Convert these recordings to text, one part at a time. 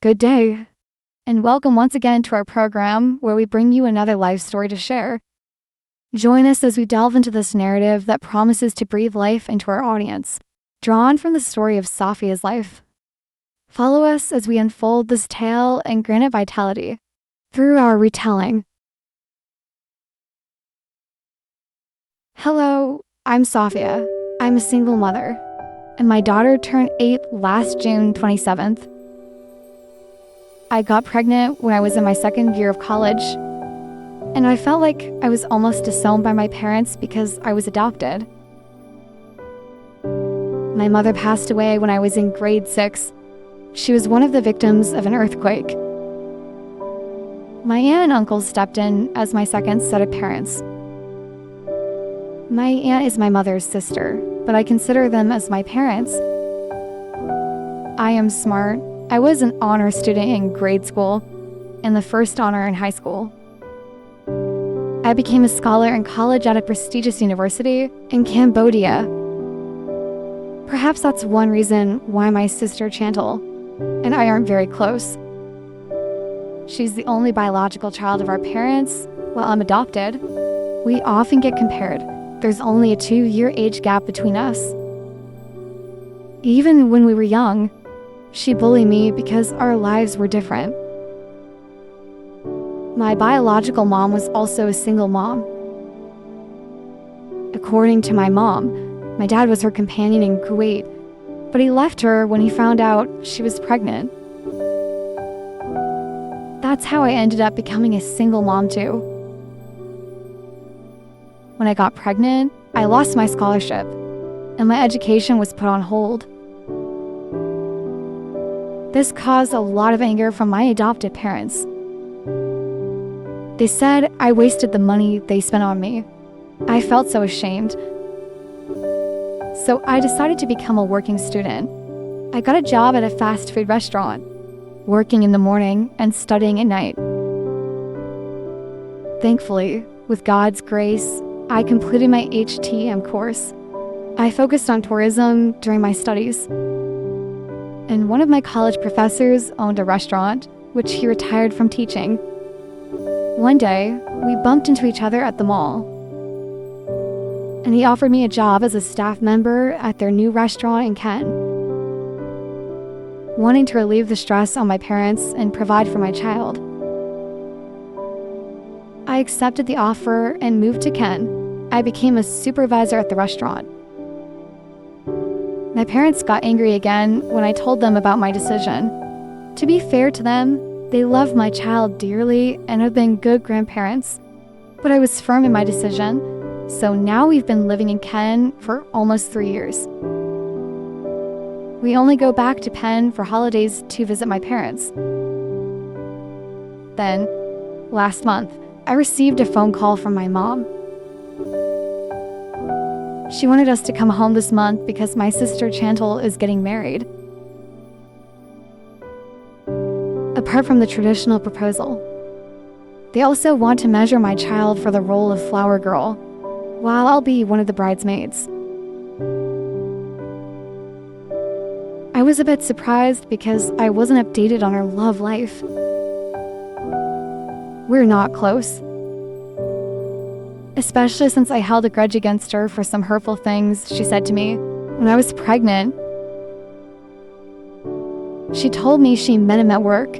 Good day, and welcome once again to our program where we bring you another life story to share. Join us as we delve into this narrative that promises to breathe life into our audience, drawn from the story of Sophea's life. Follow us as we unfold this tale and grant it vitality through our retelling. Hello, I'm Sophea. I'm a single mother, and my daughter turned 8 last June 27th. I got pregnant when I was in my second year of college, and I felt like I was almost disowned by my parents because I was adopted. My mother passed away when I was in grade 6. She was one of the victims of an earthquake. My aunt and uncle stepped in as my second set of parents. My aunt is my mother's sister, but I consider them as my parents. I am smart. I was an honor student in grade school and the first honor in high school. I became a scholar in college at a prestigious university in Cambodia. Perhaps that's one reason why my sister Chantal and I aren't very close. She's the only biological child of our parents, while I'm adopted. We often get compared. There's only a 2-year age gap between us. Even when we were young, she bullied me because our lives were different. My biological mom was also a single mom. According to my mom, my dad was her companion in Kuwait, but he left her when he found out she was pregnant. That's how I ended up becoming a single mom too. When I got pregnant, I lost my scholarship, and my education was put on hold. This caused a lot of anger from my adopted parents. They said I wasted the money they spent on me. I felt so ashamed. So I decided to become a working student. I got a job at a fast food restaurant, working in the morning and studying at night. Thankfully, with God's grace, I completed my HTM course. I focused on tourism during my studies. And one of my college professors owned a restaurant, which he retired from teaching. One day, we bumped into each other at the mall, and he offered me a job as a staff member at their new restaurant in Kent. Wanting to relieve the stress on my parents and provide for my child, I accepted the offer and moved to Kent. I became a supervisor at the restaurant. My parents got angry again when I told them about my decision. To be fair to them, they love my child dearly and have been good grandparents. But I was firm in my decision, so now we've been living in Ken for almost 3 years. We only go back to Penn for holidays to visit my parents. Then, last month, I received a phone call from my mom. She wanted us to come home this month because my sister Chantal is getting married. Apart from the traditional proposal, they also want to measure my child for the role of flower girl, while I'll be one of the bridesmaids. I was a bit surprised because I wasn't updated on her love life. We're not close, especially since I held a grudge against her for some hurtful things she said to me when I was pregnant. She told me she met him at work,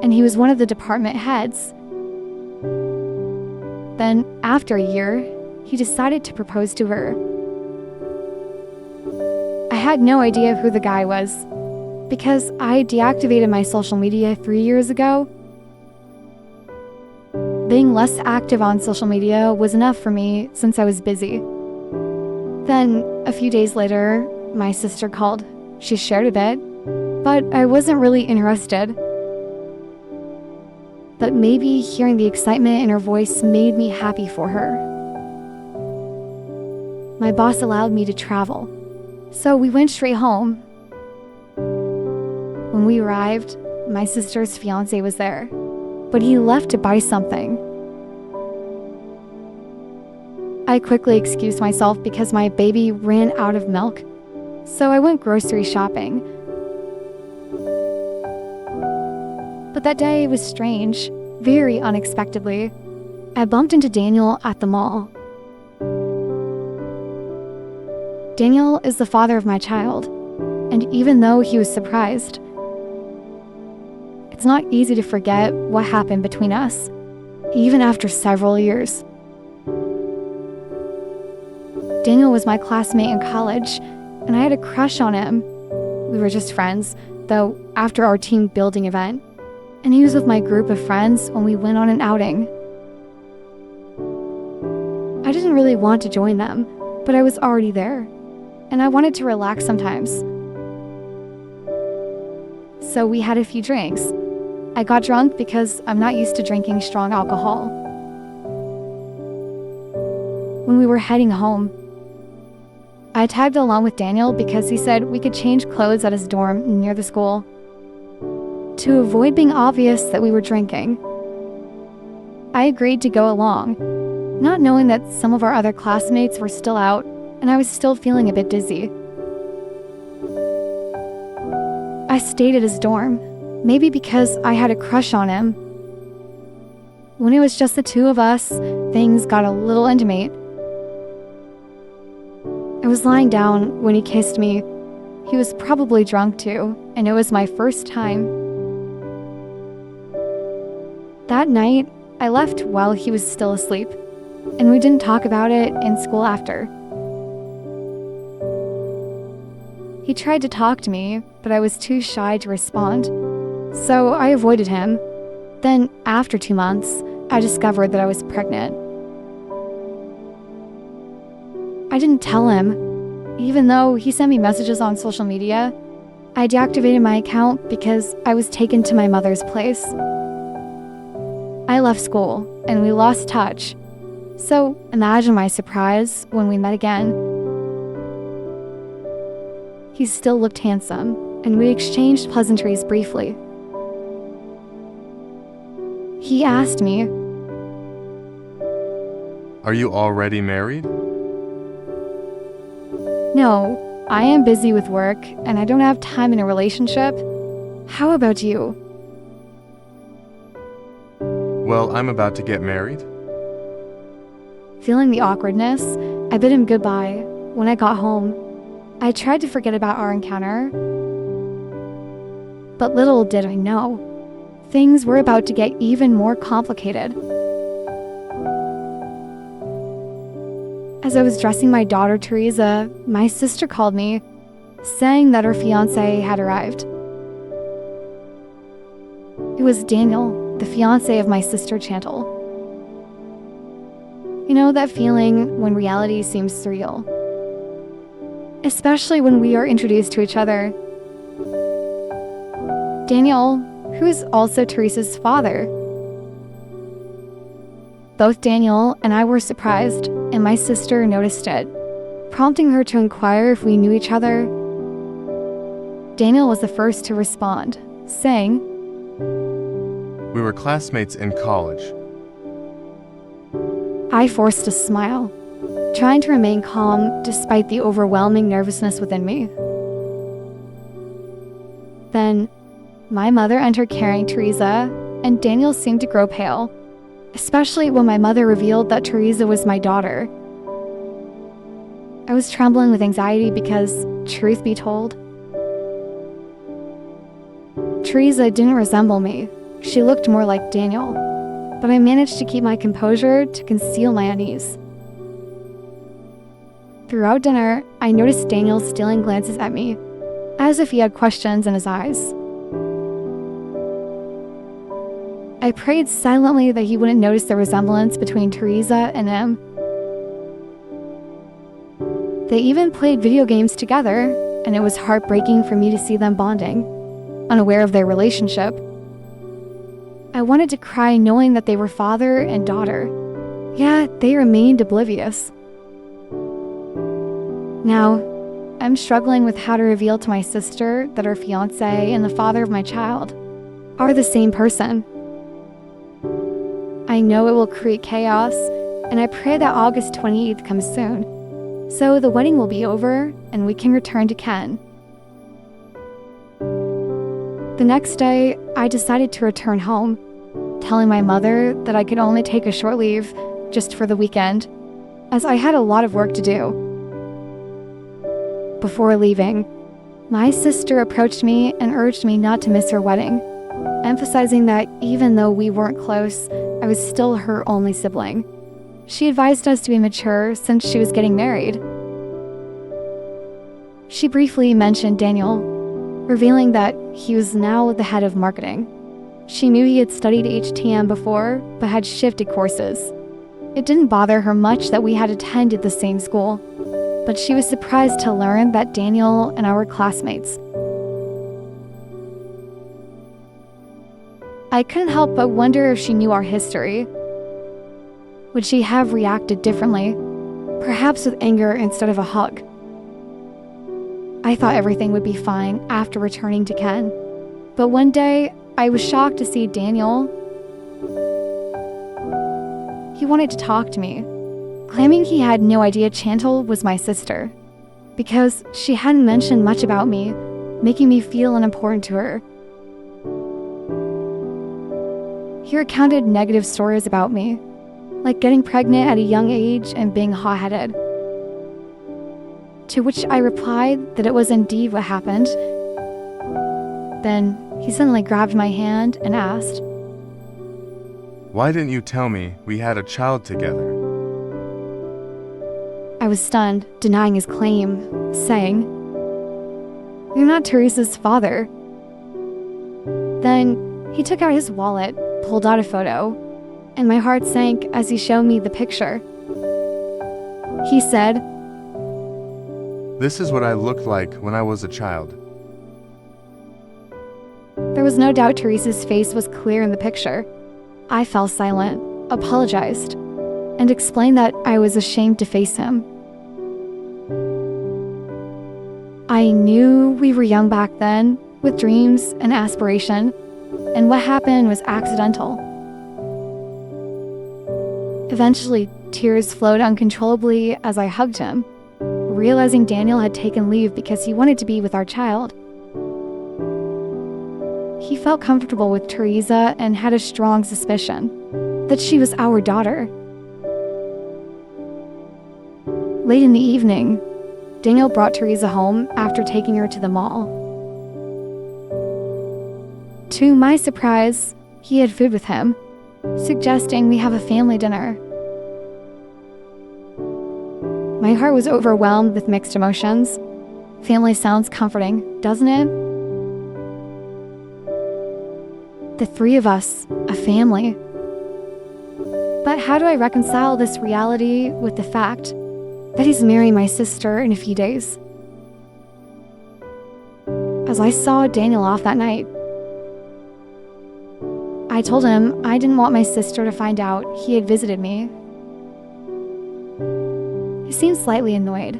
and he was one of the department heads. Then, after a year, he decided to propose to her. I had no idea who the guy was, because I deactivated my social media 3 years ago. Being less active on social media was enough for me since I was busy. Then, a few days later, my sister called. She shared a bit, but I wasn't really interested. But maybe hearing the excitement in her voice made me happy for her. My boss allowed me to travel, so we went straight home. When we arrived, my sister's fiancé was there, but he left to buy something. I quickly excused myself because my baby ran out of milk, so I went grocery shopping. But that day was strange, very unexpectedly. I bumped into Daniel at the mall. Daniel is the father of my child, and even though he was surprised, it's not easy to forget what happened between us, even after several years. Daniel was my classmate in college, and I had a crush on him. We were just friends, though, after our team building event, and he was with my group of friends when we went on an outing. I didn't really want to join them, but I was already there, and I wanted to relax sometimes. So we had a few drinks. I got drunk because I'm not used to drinking strong alcohol. When we were heading home, I tagged along with Daniel because he said we could change clothes at his dorm near the school to avoid being obvious that we were drinking. I agreed to go along, not knowing that some of our other classmates were still out and I was still feeling a bit dizzy. I stayed at his dorm, maybe because I had a crush on him. When it was just the two of us, things got a little intimate. I was lying down when he kissed me. He was probably drunk too, and it was my first time. That night, I left while he was still asleep, and we didn't talk about it in school after. He tried to talk to me, but I was too shy to respond, so I avoided him. Then, after 2 months, I discovered that I was pregnant. I didn't tell him. Even though he sent me messages on social media, I deactivated my account because I was taken to my mother's place. I left school, and we lost touch. So imagine my surprise when we met again. He still looked handsome, and we exchanged pleasantries briefly. He asked me, "Are you already married?" "No, I am busy with work, and I don't have time in a relationship. How about you?" "Well, I'm about to get married." Feeling the awkwardness, I bid him goodbye. When I got home, I tried to forget about our encounter, but little did I know, things were about to get even more complicated. As I was dressing my daughter Teresa, my sister called me, saying that her fiancé had arrived. It was Daniel, the fiancé of my sister Chantal. You know that feeling when reality seems surreal? Especially when we are introduced to each other. Daniel, who is also Teresa's father. Both Daniel and I were surprised, and my sister noticed it, prompting her to inquire if we knew each other. Daniel was the first to respond, saying, "We were classmates in college." I forced a smile, trying to remain calm despite the overwhelming nervousness within me. Then, my mother entered carrying Teresa, and Daniel seemed to grow pale, especially when my mother revealed that Teresa was my daughter. I was trembling with anxiety because, truth be told, Teresa didn't resemble me. She looked more like Daniel, but I managed to keep my composure to conceal my unease. Throughout dinner, I noticed Daniel stealing glances at me, as if he had questions in his eyes. I prayed silently that he wouldn't notice the resemblance between Teresa and him. They even played video games together, and it was heartbreaking for me to see them bonding, unaware of their relationship. I wanted to cry knowing that they were father and daughter, yet they remained oblivious. Now, I'm struggling with how to reveal to my sister that her fiancé and the father of my child are the same person. I know it will create chaos, and I pray that August 28th comes soon, so the wedding will be over and we can return to Ken. The next day, I decided to return home, telling my mother that I could only take a short leave just for the weekend, as I had a lot of work to do. Before leaving, my sister approached me and urged me not to miss her wedding, emphasizing that even though we weren't close, I was still her only sibling. She advised us to be mature since she was getting married. She briefly mentioned Daniel, revealing that he was now the head of marketing. She knew he had studied HTM before, but had shifted courses. It didn't bother her much that we had attended the same school, but she was surprised to learn that Daniel and I were classmates. I couldn't help but wonder if she knew our history. Would she have reacted differently, perhaps with anger instead of a hug? I thought everything would be fine after returning to Ken, but one day I was shocked to see Daniel. He wanted to talk to me, claiming he had no idea Chantal was my sister, because she hadn't mentioned much about me, making me feel unimportant to her. He recounted negative stories about me, like getting pregnant at a young age and being hot-headed. To which I replied that it was indeed what happened. Then he suddenly grabbed my hand and asked, Why didn't you tell me we had a child together? I was stunned, denying his claim, saying, You're not Teresa's father. Then he took out his wallet, pulled out a photo, and my heart sank as he showed me the picture. He said, This is what I looked like when I was a child. There was no doubt Teresa's face was clear in the picture. I fell silent, apologized, and explained that I was ashamed to face him. I knew we were young back then, with dreams and aspiration, and what happened was accidental. Eventually, tears flowed uncontrollably as I hugged him, realizing Daniel had taken leave because he wanted to be with our child. He felt comfortable with Teresa and had a strong suspicion that she was our daughter. Late in the evening, Daniel brought Teresa home after taking her to the mall. To my surprise, he had food with him, suggesting we have a family dinner. My heart was overwhelmed with mixed emotions. Family sounds comforting, doesn't it? The three of us, a family. But how do I reconcile this reality with the fact that he's marrying my sister in a few days? As I saw Daniel off that night, I told him I didn't want my sister to find out he had visited me. He seemed slightly annoyed.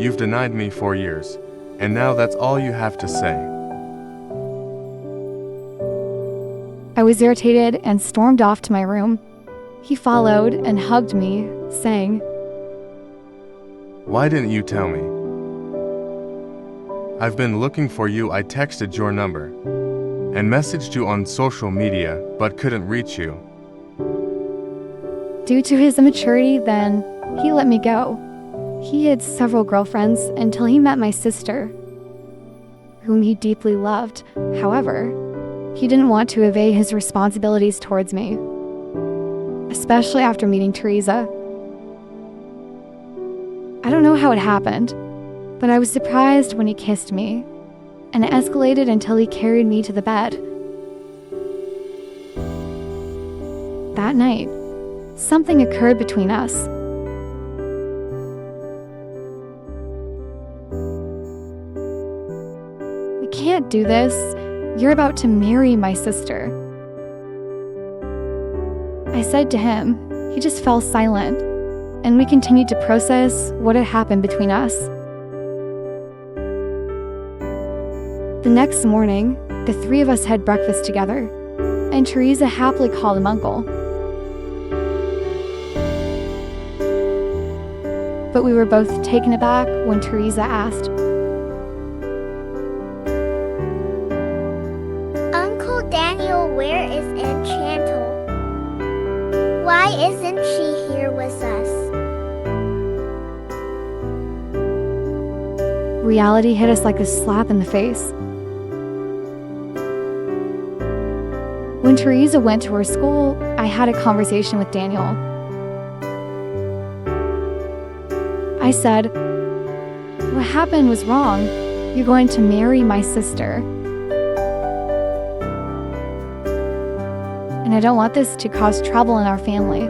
You've denied me for years, and now that's all you have to say. I was irritated and stormed off to my room. He followed and hugged me, saying, Why didn't you tell me? I've been looking for you. I texted your number and messaged you on social media, but couldn't reach you. Due to his immaturity, then, he let me go. He had several girlfriends until he met my sister, whom he deeply loved. However, he didn't want to evade his responsibilities towards me, especially after meeting Teresa. I don't know how it happened, but I was surprised when he kissed me, and it escalated until he carried me to the bed. That night, something occurred between us. We can't do this. You're about to marry my sister. I said to him. He just fell silent, and we continued to process what had happened between us. The next morning, the three of us had breakfast together, and Teresa happily called him uncle. But we were both taken aback when Teresa asked, told Daniel where is Enchantal? Why isn't she here with us? Reality hit us like a slap in the face. When Teresa went to her school, I had a conversation with Daniel. I said, "What happened was wrong. You're going to marry my sister. And I don't want this to cause trouble in our family.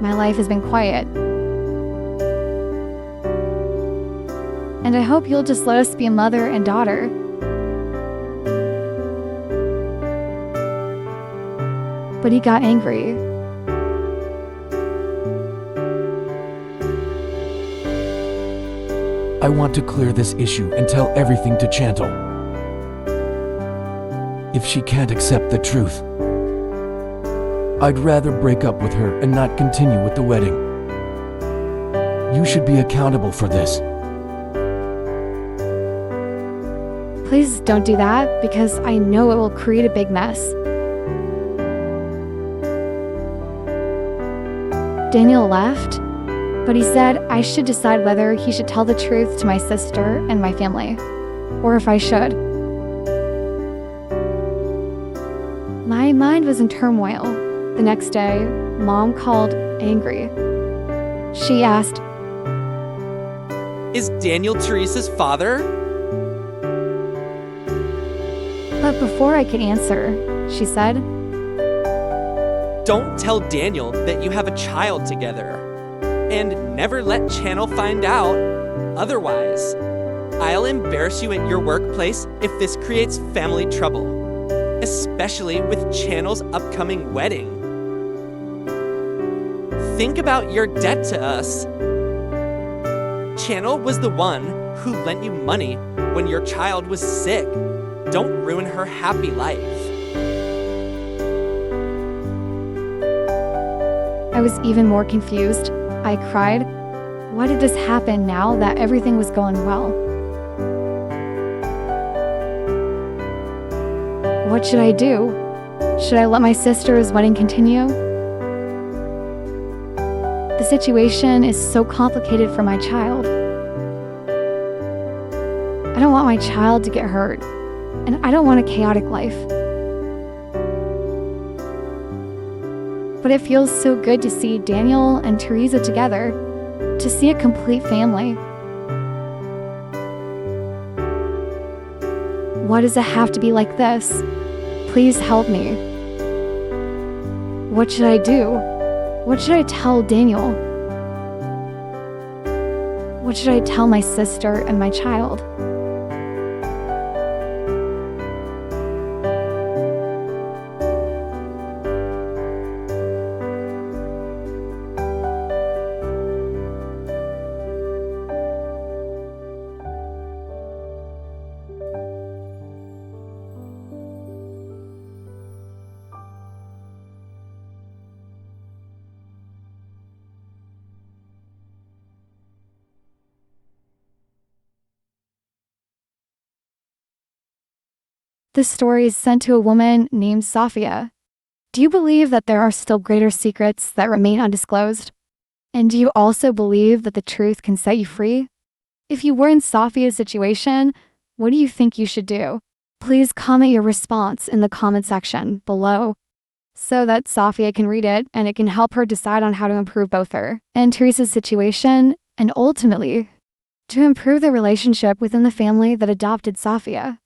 My life has been quiet. And I hope you'll just let us be a mother and daughter." But he got angry. I want to clear this issue and tell everything to Chantal. If she can't accept the truth, I'd rather break up with her and not continue with the wedding. You should be accountable for this. Please don't do that, because I know it will create a big mess. Daniel left, but he said I should decide whether he should tell the truth to my sister and my family, or if I should. My mind was in turmoil. The next day, Mom called angry. She asked, "Is Daniel Teresa's father?" But before I could answer, she said, "Don't tell Daniel that you have a child together. And never let Channel find out. Otherwise, I'll embarrass you at your workplace if this creates family trouble. Especially with Channel's upcoming wedding. Think about your debt to us. Channel was the one who lent you money when your child was sick. Don't ruin her happy life." I was even more confused. I cried. Why did this happen now that everything was going well? What should I do? Should I let my sister's wedding continue? The situation is so complicated for my child. I don't want my child to get hurt, and I don't want a chaotic life. But it feels so good to see Daniel and Teresa together, to see a complete family. Why does it have to be like this? Please help me. What should I do? What should I tell Daniel? What should I tell my sister and my child? This story is sent to a woman named Sophea. Do you believe that there are still greater secrets that remain undisclosed? And do you also believe that the truth can set you free? If you were in Sophia's situation, what do you think you should do? Please comment your response in the comment section below so that Sophia can read it and it can help her decide on how to improve both her and Teresa's situation, and ultimately, to improve the relationship within the family that adopted Sophia.